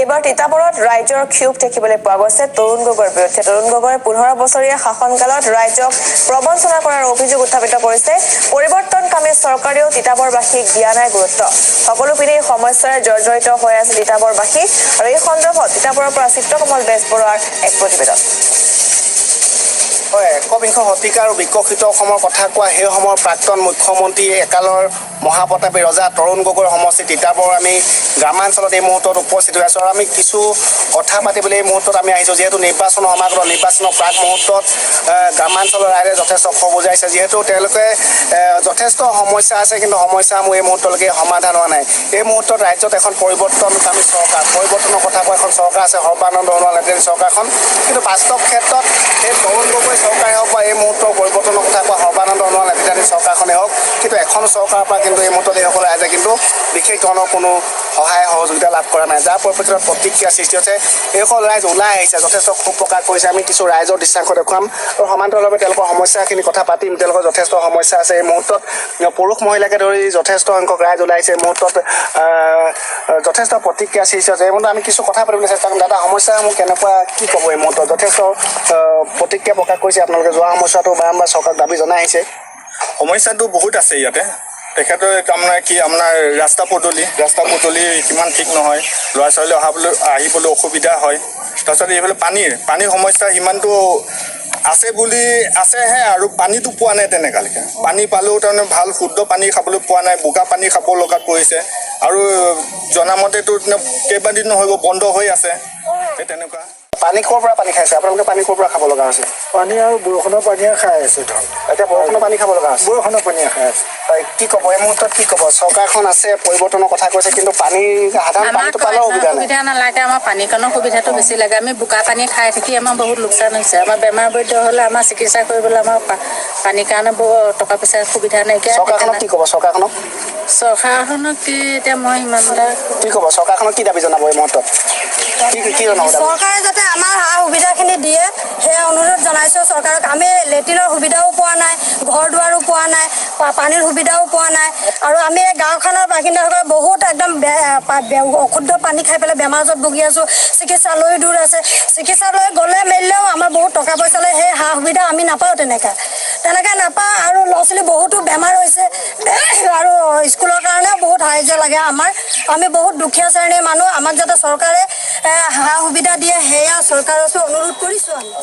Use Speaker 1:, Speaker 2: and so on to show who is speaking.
Speaker 1: এবাৰ তিতাবৰত ৰাজ্যৰ ক্ষোভ দেখিবলৈ পোৱা গৈছে তৰুণ গগৈৰ বিৰুদ্ধে। তৰুণ গগৈৰ 15 বছৰীয়া শাসনকালত ৰাজ্যক প্ৰবঞ্চনা কৰাৰ অভিযোগ উত্থাপিত কৰিছে। পৰিৱৰ্তনকামী চৰকাৰেও তিতাবৰবাসীক দিয়া নাই গুৰুত্ব। সকলো পিনে সমস্যাৰে জৰ্জৰিত হৈ আছে তিতাবৰবাসী। আৰু এই সন্দৰ্ভত তিতাবৰৰ পৰা চিত্ৰকমল বেজবৰুৱাৰ এক প্ৰতিবেদন।
Speaker 2: একবিংশ শতিকাৰ বিকশিত অসমৰ কথা কোৱা সেই সময়ৰ প্ৰাক্তন মুখ্যমন্ত্ৰী একালৰ মহাপ্ৰতাপী ৰজা তৰুণ গগৈৰ সমষ্টি তিতাবৰ আমি গ্ৰামাঞ্চলত এই মুহূৰ্তত উপস্থিত হৈ আছোঁ। আৰু আমি কিছু কথা পাতিবলৈ এই মুহূৰ্তত আমি আহিছোঁ, যিহেতু নিৰ্বাচনৰ সমাগত নিৰ্বাচনৰ প্ৰাক মুহূৰ্তত গ্ৰামাঞ্চলৰ ৰাইজে যথেষ্ট ক্ষোভ বুজাইছে, যিহেতু তেওঁলোকে যথেষ্ট সমস্যা আছে, কিন্তু সমস্যাসমূহ এই মুহূৰ্তলৈকে সমাধান হোৱা নাই। এই মুহূৰ্তত ৰাজ্যত এখন পৰিৱৰ্তনকামী চৰকাৰ, পৰিৱৰ্তনৰ কথা কোৱা এখন চৰকাৰ আছে, সৰ্বানন্দ সোণোৱাল নেতৃত্বাধীন চৰকাৰখন। কিন্তু বাস্তৱ ক্ষেত্ৰত এই তৰুণ গগৈ চৰকাৰে হওক বা এই মুহূৰ্তৰ পৰিৱৰ্তনৰ কথা কোৱা সৰ্বানন্দ সোণোৱাল নেতৃত্বাধীন চৰকাৰখনেই হওক, কিন্তু এখন চৰকাৰৰ পৰা কিন্তু এই মুহূৰ্তত এইসকল ৰাইজে কিন্তু বিশেষ ধৰণৰ কোনো সহায় সহযোগিতা লাভ কৰা নাই, যাৰ পৰিপ্ৰেক্ষিতত প্ৰতিক্ৰিয়া সৃষ্টি হৈছে। এইসকল ৰাইজ ওলাই আহিছে, যথেষ্ট ক্ষোভ প্ৰকাশ কৰিছে। আমি কিছু ৰাইজৰ দৃশ্যাংশ দেখুৱাম আৰু সমান্তৰালভাৱে তেওঁলোকৰ সমস্যাখিনি কথা পাতিম। তেওঁলোকৰ যথেষ্ট সমস্যা আছে। এই মুহূৰ্তত পুৰুষ মহিলাকে ধৰি যথেষ্ট সংখ্যক ৰাইজ ওলাই আহিছে। এই মুহূৰ্তত যথেষ্ট প্ৰতিক্ৰিয়া সৃষ্টি হৈছে। এই মুহূৰ্তত আমি কিছু কথা পাতিবলৈ চেষ্টা কৰিম। দাদা, সমস্যাসমূহ কেনেকুৱা, কি ক'ব? এই মুহূৰ্তত যথেষ্ট প্ৰতিক্ৰিয়া প্ৰকাশ কৰিছে। আপোনালোকে যোৱা সমস্যাটো বাৰম্বাৰ চৰকাৰক দাবী জনাই আহিছে।
Speaker 3: সমস্যাটো বহুত আছে ইয়াতে। তেখেতৰ আপোনাৰ কি আপোনাৰ ৰাস্তা পদূলি সিমান ঠিক নহয়, ল'ৰা ছোৱালী আহিবলৈ অসুবিধা হয়। তাৰপিছত এইফালে পানীৰ সমস্যা সিমানটো আছে বুলি আছেহে, আৰু পানীটো পোৱা নাই তেনেকালৈকে। পানী পালেও তাৰমানে ভাল শুদ্ধ পানী খাবলৈ পোৱা নাই, বোকা পানী খাব লগাত পৰিছে। আৰু জনামতেতো কেইবাদিন নহ'ব বন্ধ হৈ আছে। সেই তেনেকুৱা
Speaker 2: পানী ক'ৰ পৰা পানী খাইছে আপোনালোকে? পানী ক'ৰ পৰা খাব লগা হৈছে?
Speaker 4: পানী আৰু বৰষুণৰ পানীয়ে খাই আছে ধৰক।
Speaker 2: এতিয়া বৰষুণৰ পানী খাব লগা হৈছে,
Speaker 4: বৰষুণৰ পানীয়ে খাই আছে।
Speaker 2: কি ক'ব এই মুহূৰ্তত? কি ক'ব? চৰকাৰখন আছে, পৰিৱৰ্তনৰ কথা কৈছে, কিন্তু পানী সাধাৰণ পানীটো পালেও
Speaker 5: সুবিধা নালাগে। আমাৰ পানীকণৰ সুবিধাটো বেছি লাগে। আমি বোকা পানী খাই থাকি আমাৰ বহুত লোকচান হৈছে। আমাৰ বেমাৰ বৈদ্য হ'লে আমাৰ চিকিৎসা কৰিবলৈ আমাৰ পানীৰ কাৰণে টকা পইচাৰ সুবিধা নাইকিয়া।
Speaker 2: চৰকাৰখনক কি ক'ব? চৰকাৰখনক
Speaker 5: কি এতিয়া মই ইমান এটা
Speaker 2: কি ক'ব? চৰকাৰখনক কি দাবী জনাব এই মুহূৰ্তত? কি জনাব?
Speaker 6: চৰকাৰে যাতে আমাৰ সা সুবিধাখিনি দিয়ে সেই অনুৰোধ জনাইছোঁ চৰকাৰক। আমি লেট্ৰিনৰ সুবিধাও পোৱা নাই, ঘৰ দুৱাৰো পোৱা নাই, পানীৰ সুবিধাও পোৱা নাই। আৰু আমি গাঁওখনৰ বাসিন্দাসকলে বহুত একদম অশুদ্ধ পানী খাই পেলাই বেমাৰত ভুগি আছোঁ। চিকিৎসালয় দূৰ আছে, চিকিৎসালয় গ'লে মেলিলেও আমাৰ বহুত টকা পইচা লৈ সেই সা সুবিধা আমি নাপাওঁ। তেনেকৈ নাপাওঁ। আৰু ল'ৰা ছোৱালী বহুতো বেমাৰ হৈছে, আৰু স্কুলৰ কাৰণেও বহুত সাহাৰ্য লাগে আমাৰ। আমি বহুত দুখীয়া শ্ৰেণীৰ মানুহ। আমাক যাতে চৰকাৰে সা সুবিধা দিয়ে, সেয়া চৰকাৰৰ ওচৰত অনুৰোধ কৰিছোঁ আমি।